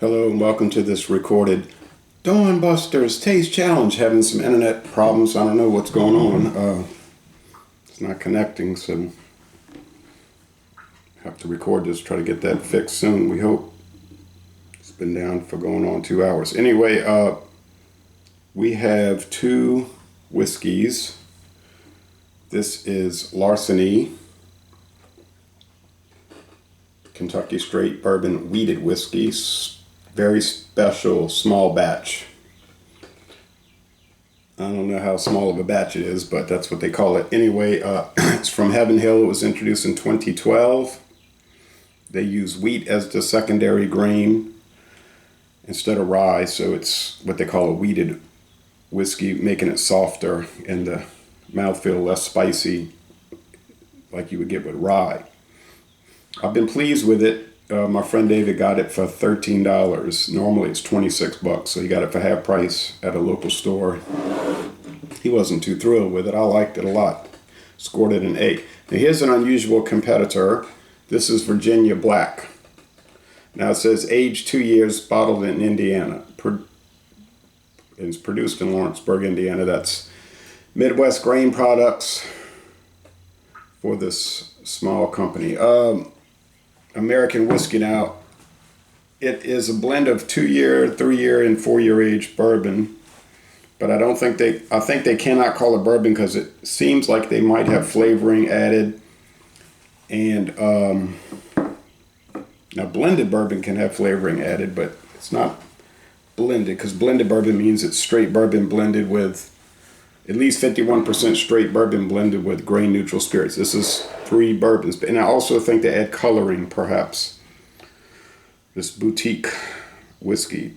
Hello and welcome to this recorded Dawn Busters Taste Challenge. Having some internet problems. I don't know what's going on. It's not connecting, so I have to record this, try to get that fixed soon, we hope. It's been down for going on 2 hours. Anyway, we have two whiskeys. This is Larceny Kentucky Straight Bourbon Wheated Whiskey. Very special small batch. I don't know how small of a batch it is, but that's what they call it. Anyway, it's from Heaven Hill. It was introduced in 2012. They use wheat as the secondary grain instead of rye, so it's what they call a wheated whiskey, making it softer and the mouthfeel less spicy like you would get with rye. I've been pleased with it. My friend David got it for $13. Normally it's $26, so he got it for half price at a local store. He wasn't too thrilled with it. I liked it a lot. Scored it an 8. Now here's an unusual competitor. This is Virginia Black. Now it says aged 2 years, bottled in Indiana. It's produced in Lawrenceburg, Indiana. That's Midwest Grain Products for this small company. American whiskey. Now, it is a blend of 2-year, 3-year, and 4-year aged bourbon, but I think they cannot call it bourbon because it seems like they might have flavoring added. And now blended bourbon can have flavoring added, but it's not blended, because blended bourbon means it's straight bourbon blended with at least 51% straight bourbon blended with grain neutral spirits. This is 3 bourbons. And I also think they add coloring, perhaps. This boutique whiskey.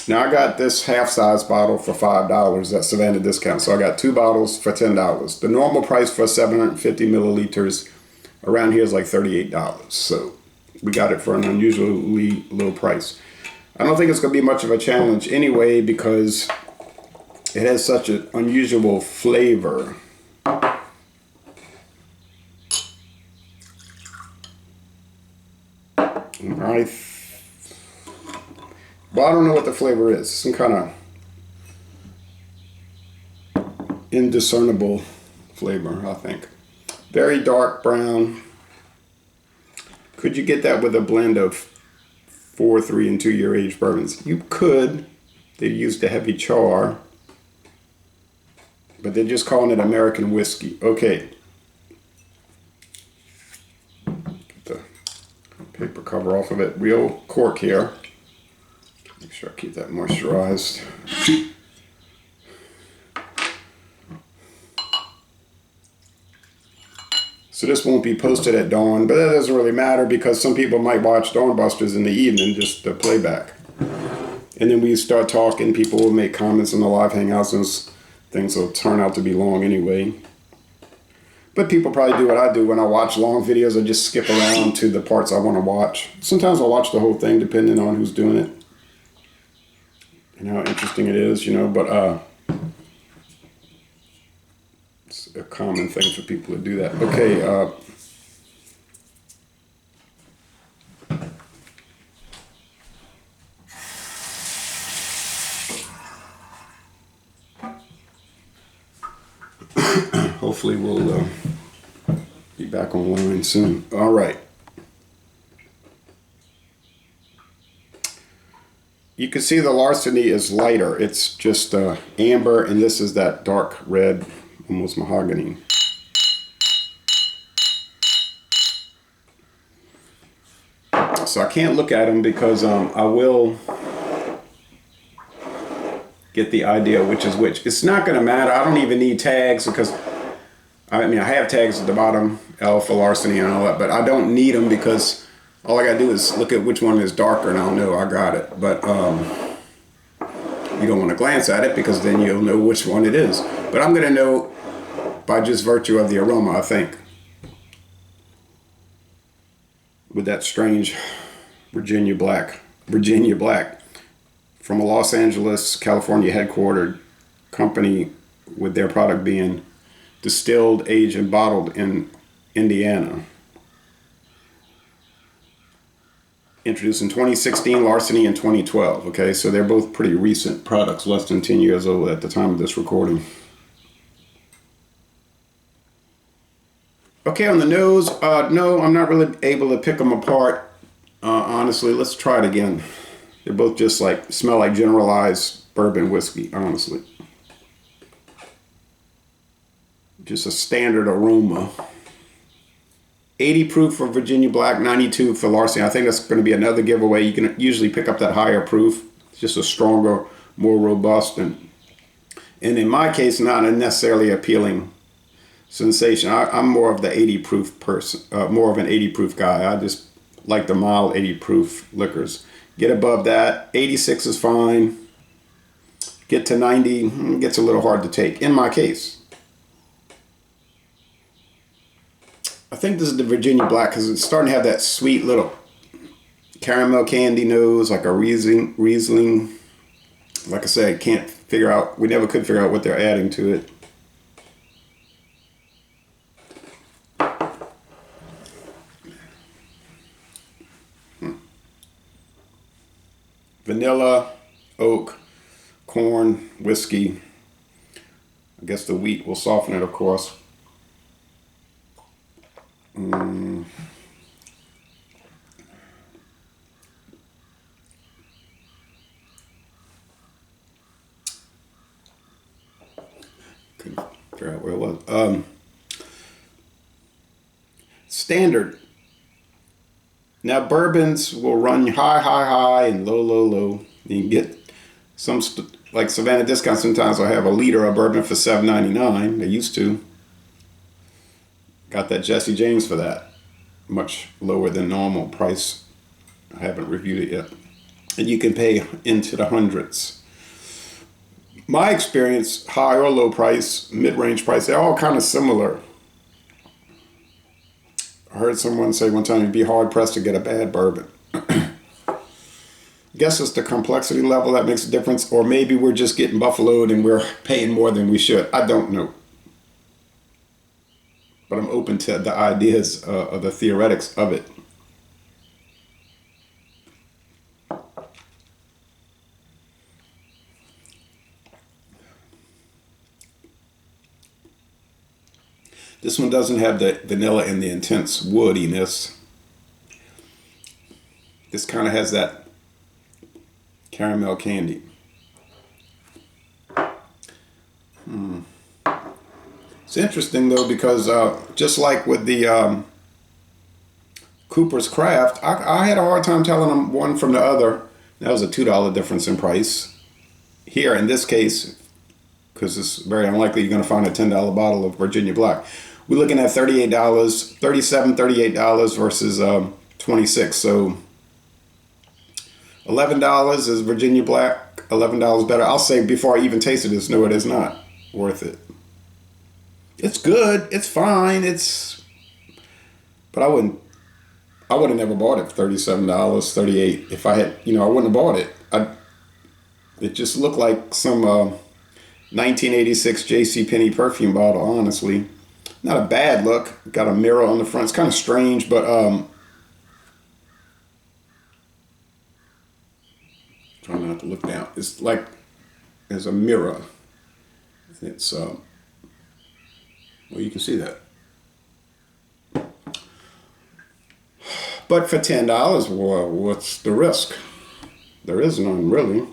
Now I got this half-size bottle for $5. That's Savannah discount. So I got 2 bottles for $10. The normal price for 750 milliliters around here is like $38. So we got it for an unusually low price. I don't think it's going to be much of a challenge anyway, because it has such an unusual flavor. Well, I don't know what the flavor is. Some kind of indiscernible flavor, I think. Very dark brown. Could you get that with a blend of 4, 3, and 2-year aged bourbons? You could. They used a heavy char, but they're just calling it American whiskey. Okay. Get the paper cover off of it. Real cork here. Make sure I keep that moisturized. So this won't be posted at dawn, but that doesn't really matter, because some people might watch Dawn Busters in the evening, just the playback. And then we start talking, people will make comments in the live hangouts, and things will turn out to be long anyway. But people probably do what I do when I watch long videos. I just skip around to the parts I want to watch. Sometimes I'll watch the whole thing depending on who's doing it and how interesting it is, but it's a common thing for people to do that. Okay, hopefully we'll be back online soon. All right. You can see the Larceny is lighter. It's just amber, and this is that dark red, almost mahogany. So I can't look at them because I will get the idea which is which. It's not going to matter. I don't even need tags, because I have tags at the bottom, L for Larceny and all that, but I don't need them, because all I got to do is look at which one is darker and I'll know I got it. But you don't want to glance at it, because then you'll know which one it is. But I'm going to know by just virtue of the aroma, I think. With that strange Virginia Black from a Los Angeles, California headquartered company, with their product being distilled, aged, and bottled in Indiana. introduced in 2016, Larceny in 2012. Okay, so they're both pretty recent products, less than 10 years old at the time of this recording. Okay, on the nose, no, I'm not really able to pick them apart. Honestly, let's try it again. They're both just like, smell like generalized bourbon whiskey, honestly. Just a standard aroma. 80 proof for Virginia Black, 92 for Larceny. I think that's going to be another giveaway. You can usually pick up that higher proof. It's just a stronger, more robust, and in my case, not a necessarily appealing sensation. I'm more of the 80 proof person, more of an 80 proof guy. I just like the mild 80 proof liquors. Get above that, 86 is fine. Get to 90, gets a little hard to take, in my case. I think this is the Virginia Black because it's starting to have that sweet little caramel candy nose, like a Riesling. Like I said, we never could figure out what they're adding to it. Vanilla, oak, corn, whiskey. I guess the wheat will soften it, of course. Couldn't figure out where it was. Standard. Now bourbons will run high, and low. You can get some, like Savannah Discount sometimes will have a liter of bourbon for $7.99. They used to. Got that Jesse James for that. Much lower than normal price. I haven't reviewed it yet. And you can pay into the hundreds. My experience, high or low price, mid-range price, they're all kind of similar. I heard someone say one time you'd be hard-pressed to get a bad bourbon. I guess it's the complexity level that makes a difference, or maybe we're just getting buffaloed and we're paying more than we should. I don't know. But I'm open to the ideas of the theoretics of it. This one doesn't have the vanilla and the intense woodiness. This kind of has that caramel candy. It's interesting though because just like with the Cooper's Craft, I had a hard time telling them one from the other. That was a $2 difference in price. Here in this case, because it's very unlikely you're going to find a $10 bottle of Virginia Black. We're looking at $38, $38 versus $26. So $11 is Virginia Black, $11 better. I'll say before I even tasted this, no, it is not worth it. It's good, it's fine, but I would have never bought it for $37, $38. If I had, I wouldn't have bought it. It just looked like some 1986 JCPenney perfume bottle, honestly. Not a bad look. Got a mirror on the front. It's kind of strange, but trying not to look down. It's like there's a mirror. It's well, you can see that. But for $10, well, what's the risk? There is none, really.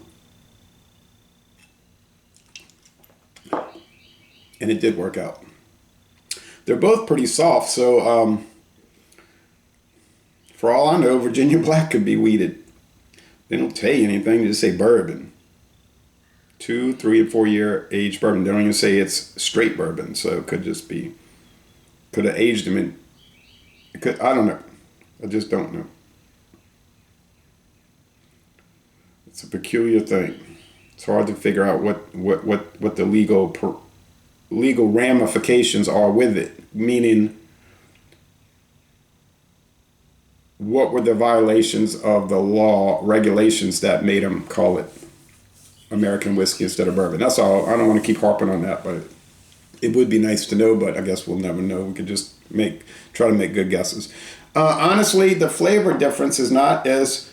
And it did work out. They're both pretty soft, so for all I know, Virginia Black could be wheated. They don't tell you anything, they just say bourbon. 2, 3, and 4 year aged bourbon. They don't even say it's straight bourbon, so it could just be, could have aged them in, I don't know. I just don't know. It's a peculiar thing. It's hard to figure out what the legal ramifications are with it. Meaning, what were the violations of the law, regulations that made them call it American whiskey instead of bourbon? That's all. I don't want to keep harping on that, but it would be nice to know, but I guess we'll never know. We could just try to make good guesses. Honestly, the flavor difference is not as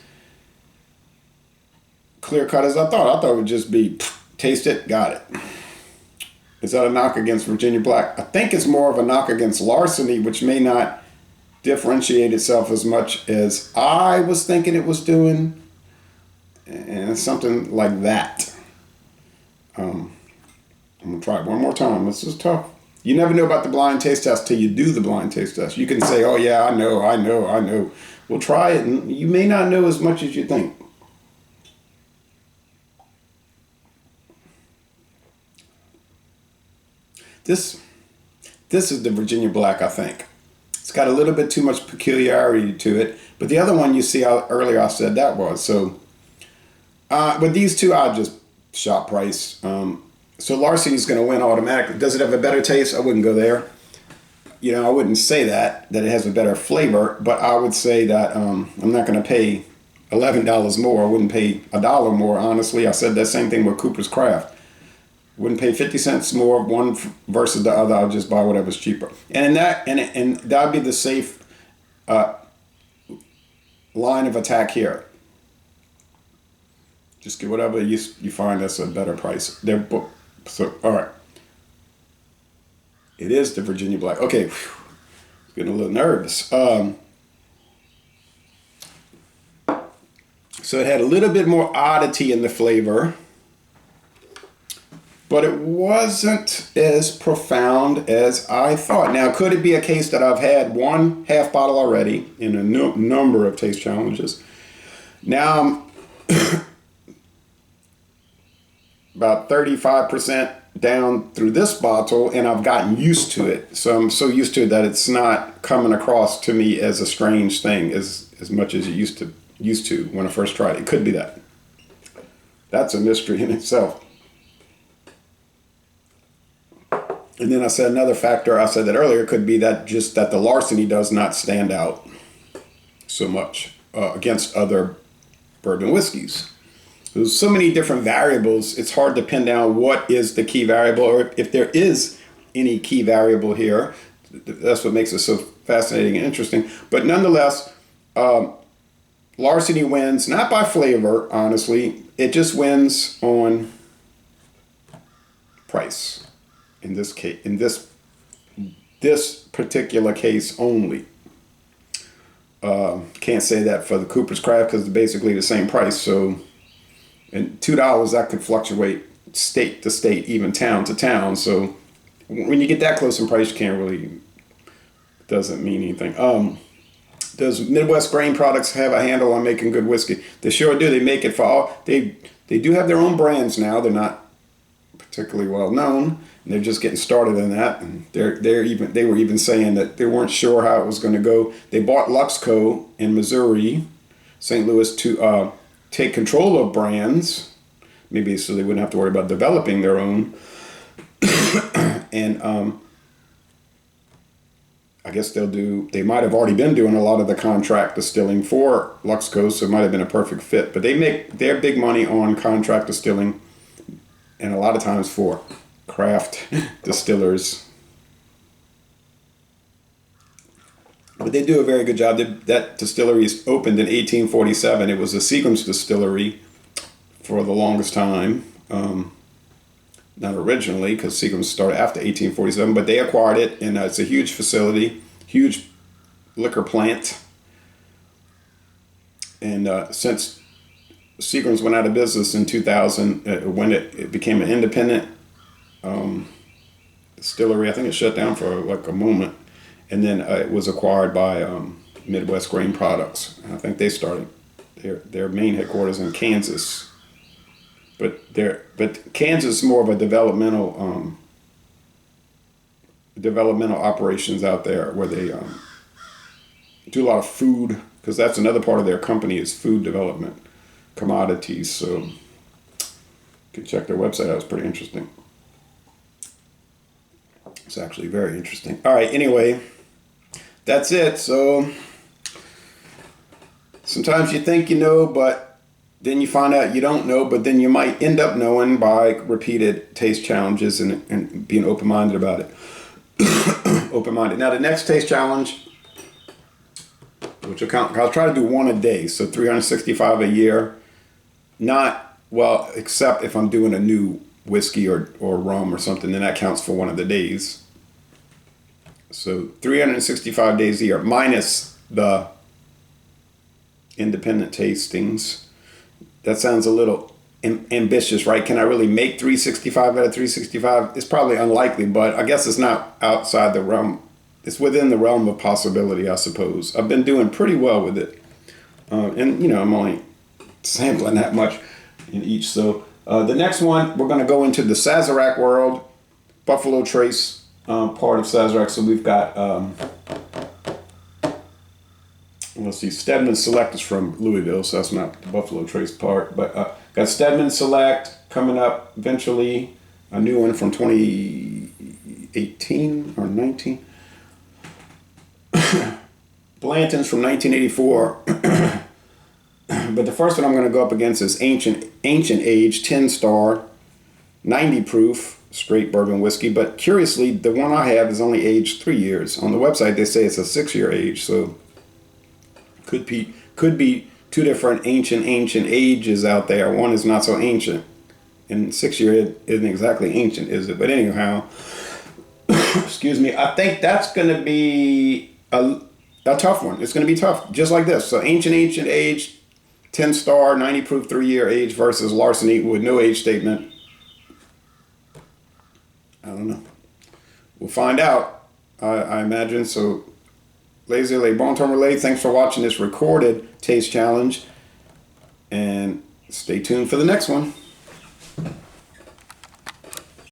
clear cut as I thought. I thought it would just be taste it, got it. Is that a knock against Virginia Black? I think it's more of a knock against Larceny, which may not differentiate itself as much as I was thinking it was doing, and something like that. I'm gonna try it one more time. This is tough. You never know about the blind taste test till you do the blind taste test. You can say, "Oh yeah, I know." Well, try it, and you may not know as much as you think. This is the Virginia Black, I think. It's got a little bit too much peculiarity to it, but the other one, you see how earlier I said that was. So with these two, I'll just shop price. So Larceny is going to win automatically. Does it have a better taste? I wouldn't go there. You know, I wouldn't say that it has a better flavor, but I would say that I'm not going to pay $11 more. I wouldn't pay $1 more, honestly. I said that same thing with Cooper's Craft. Wouldn't pay 50 cents more one versus the other. I'll just buy whatever's cheaper. And that'd be the safe line of attack here. Just get whatever you find that's a better price. So all right. It is the Virginia Black. Okay, getting a little nervous. So it had a little bit more oddity in the flavor, but it wasn't as profound as I thought. Now, could it be a case that I've had one half bottle already in a number of taste challenges? Now I'm about 35% down through this bottle, and I've gotten used to it. So I'm so used to it that it's not coming across to me as a strange thing as much as it used to when I first tried it. It could be that. That's a mystery in itself. And then I said another factor, I said that earlier, could be that just that the Larceny does not stand out so much against other bourbon whiskeys. There's so many different variables, it's hard to pin down what is the key variable, or if there is any key variable here. That's what makes it so fascinating and interesting. But nonetheless, Larceny wins, not by flavor, honestly. It just wins on price. In this case, in this particular case only. Can't say that for the Cooper's Craft because it's basically the same price. So, and $2 that could fluctuate state to state, even town to town. So when you get that close in price, you can't really, doesn't mean anything. Does Midwest Grain Products have a handle on making good whiskey? They sure do. They make it for all. They do have their own brands now. They're not particularly well known. And they're just getting started in that. And they were even saying that they weren't sure how it was going to go. They bought Luxco in Missouri, St. Louis, to take control of brands, maybe so they wouldn't have to worry about developing their own. And I guess they might have already been doing a lot of the contract distilling for Luxco, so it might have been a perfect fit. But they make their big money on contract distilling, and a lot of times for craft distillers. But they do a very good job. That distillery is opened in 1847. It was a Seagram's distillery for the longest time. Not originally, because Seagram's started after 1847, but they acquired it, and it's a huge facility, huge liquor plant. And since Seagram's went out of business in 2000, when it became an independent distillery, I think it shut down for like a moment. And then it was acquired by Midwest Grain Products. And I think they started their main headquarters in Kansas. But Kansas is more of a developmental operations out there, where they do a lot of food, because that's another part of their company is food development, commodities. So you can check their website out. It's pretty interesting. It's actually very interesting. All right, anyway, that's it. So sometimes you think you know, but then you find out you don't know, but then you might end up knowing by repeated taste challenges and being open-minded about it. Open-minded. Now, the next taste challenge which I'll try to do one a day, so 365 a year. Not, well, except if I'm doing a new whiskey or rum or something, then that counts for one of the days. So 365 days a year, minus the independent tastings. That sounds a little ambitious, right? Can I really make 365 out of 365? It's probably unlikely, but I guess it's not outside the realm. It's within the realm of possibility, I suppose. I've been doing pretty well with it. And, I'm only sampling that much in each. So the next one, we're going to go into the Sazerac world, Buffalo Trace part of Sazerac. So we've got, let's see, Stedman Select is from Louisville, so that's not the Buffalo Trace part. But got Stedman Select coming up eventually, a new one from 2018 or 19. Blanton's from 1984. But the first one I'm going to go up against is Ancient Age 10 Star 90 proof straight bourbon whiskey. But curiously, the one I have is only aged 3 years. On the website they say it's a 6-year age, so could be two different ancient ages out there. One is not so ancient, and 6-year isn't exactly ancient, is it? But anyhow, excuse me, I think that's going to be a tough one. It's going to be tough, just like this. So ancient age, 10 star, 90 proof, 3-year age versus Larceny with no age statement. I don't know. We'll find out, I imagine. So, Lazy Bon Temps Relay, thanks for watching this recorded taste challenge. And stay tuned for the next one.